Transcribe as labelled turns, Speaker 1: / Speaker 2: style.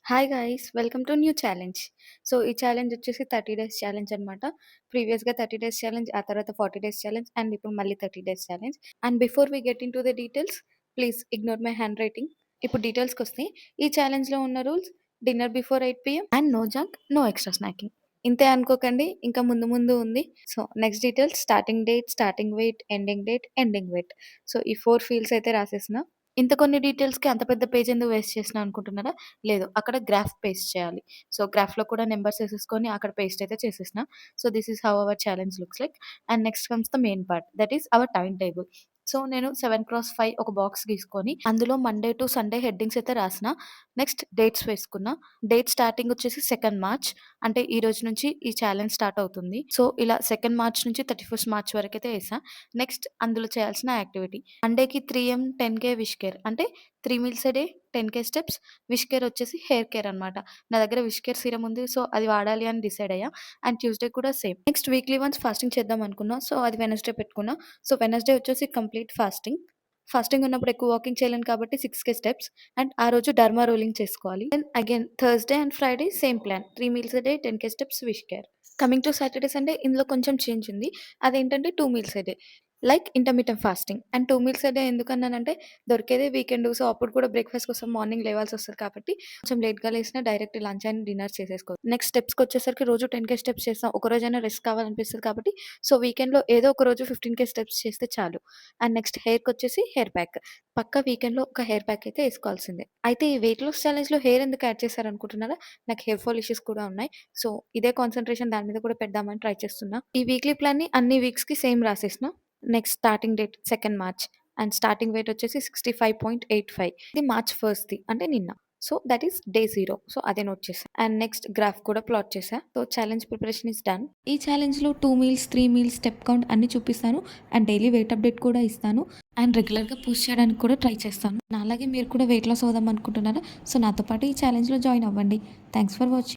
Speaker 1: Hi guys welcome to new challenge. So ఈ challenge వచ్చేసి 30 days challenge అనమాట. ప్రీవియస్‌గా 30 డేస్ ఛాలెంజ్, ఆ తర్వాత 40 డేస్ ఛాలెంజ్ అండ్ ఇప్పుడు మళ్ళీ 30 days challenge. And before we get into the details, please ignore my handwriting. ఇప్పుడు డీటెయిల్స్‌కొస్తే ఈ ఛాలెంజ్‌లో ఉన్న rules: dinner before 8 PM and no junk, no extra snacking. ఇంతే అనుకోకండి, ఇంకా ముందు ముందు ఉంది. So next details: starting date, starting weight, ending date, ending weight. So ఈ 4 ఫీల్డ్స్ అయితే రాసేసిన. ఇంత కొన్ని డీటెయిల్స్‌కి అంత పెద్ద పేజ్ ఎందుకు వేస్ట్ చేసినా అనుకుంటున్నారా? లేదు. అక్కడ గ్రాఫ్ పేస్ట్ చేయాలి. సో, గ్రాఫ్‌లో కూడా నంబర్స్ ఏసేసుకొని అక్కడ పేస్ట్ అయితే చేసేసిన. So, this is how our challenge looks like. And next comes the main part, that is our time table. So, నేను 7x5 ఒక బాక్స్ గీసుకొని అందులో మండే టు సండే హెడ్డింగ్స్ అయితే రాసిన. నెక్స్ట్ డేట్స్ వేసుకున్నా. డేట్ స్టార్టింగ్ వచ్చేసి 2 March. అంటే ఈ రోజు నుంచి ఈ ఛాలెంజ్ స్టార్ట్ అవుతుంది. సో, ఇలా 2 మార్చ్ నుంచి 31 మార్చ్ వరకైతే ఏసా. నెక్స్ట్ అందులో చేయాల్సిన యాక్టివిటీ: మండేకి 3 10K విష్ కేర్. అంటే 3 meals a day, 10K steps. Wish care వచ్చేసి హెయిర్ కేర్ అనమాట. నా దగ్గర విష్ కేర్ సీరమ్ ఉంది. సో, అది వాడాలి అని డిసైడ్ అయ్యా. అండ్ ట్యూస్‌డే కూడా same. Next weekly once fasting చేద్దాం అనుకున్నా. సో, అది వెడ్నెస్‌డే పెట్టుకున్నా. సో, వెడ్నెస్‌డే వచ్చేసి కంప్లీట్ ఫాస్టింగ్. ఫాస్టింగ్ ఉన్నప్పుడు ఎక్కువ వాకింగ్ చేయలేను కాబట్టి 6K స్టెప్స్ అండ్ ఆ రోజు డర్మా రోలింగ్ చేసుకోవాలి. Then again Thursday and Friday same plan. 3 meals a day, 10K steps, wish care. Coming to Saturday, Sunday ఇందులో కొంచెం చేంజ్ ఉంది. అదేంటంటే 2 meals a day. Like intermittent fasting. And 2 meals a day ఎందుకన్నానంటే దొరికేదే weekend. So, అప్పుడు కూడా breakfast కోసం morning లేవాల్సొస్తది కాబట్టి కొంచెం లేట్‌గా లేసినా డైరెక్ట్ లంచ్ అండ్ డిన్నర్ చేసేసుకోవచ్చు. నెక్స్ట్ స్టెప్స్‌కొచ్చేసరికి రోజు 10K స్టెప్స్ చేస్తాం. ఒకరోజైనా రెస్ట్ కావాలనిపిస్తది కాబట్టి సో, వీకెండ్‌లో ఏదో ఒక రోజు 15K స్టెప్స్ చేస్తే చాలు. అండ్ నెక్స్ట్ హెయిర్‌కొచ్చేసి హెయిర్ ప్యాక్. పక్కా వీకెండ్‌లో ఒక హెయిర్ ప్యాక్ అయితే ఏసుకోవాల్సిందే. అయితే ఈ వెయిట్ లాస్ ఛాలెంజ్‌లో హెయిర్ ఎందుకు యాడ్ చేశారనుకుంటున్నారా? నాకు హెయిర్ ఫాల్ ఇష్యూస్ కూడా ఉన్నాయి. సో, ఇదే కాన్సంట్రేషన్ దాని మీద కూడా పెడదామని ట్రై చేస్తున్నా. ఈ వీక్లీ ప్లాన్‌ని అన్ని వీక్స్‌కి సేమ్ రాసేసిన. Next starting date 2 March and starting weight వచ్చేసి 65.85. ఇది మార్చ్ 1ది అంటే నిన్న. So, that is day 0. So, అదే నోట్ చేశా. అండ్ నెక్స్ట్ గ్రాఫ్ కూడా ప్లాట్ చేశా. So, challenge preparation is done. ఈ ఛాలెంజ్‌లో 2 మీల్స్, 3 మీల్స్, స్టెప్ కౌంట్ అన్నీ చూపిస్తాను. అండ్ డైలీ వెయిట్ అప్డేట్ కూడా ఇస్తాను. అండ్ రెగ్యులర్‌గా పోస్ట్ చేయడానికి కూడా ట్రై చేస్తాను. నాలాగే మీరు కూడా వెయిట్ లాస్ అవుదాం అనుకుంటున్నారా? సో, నాతో పాటు ఈ ఛాలెంజ్‌లో జాయిన్ అవ్వండి. Thanks for watching.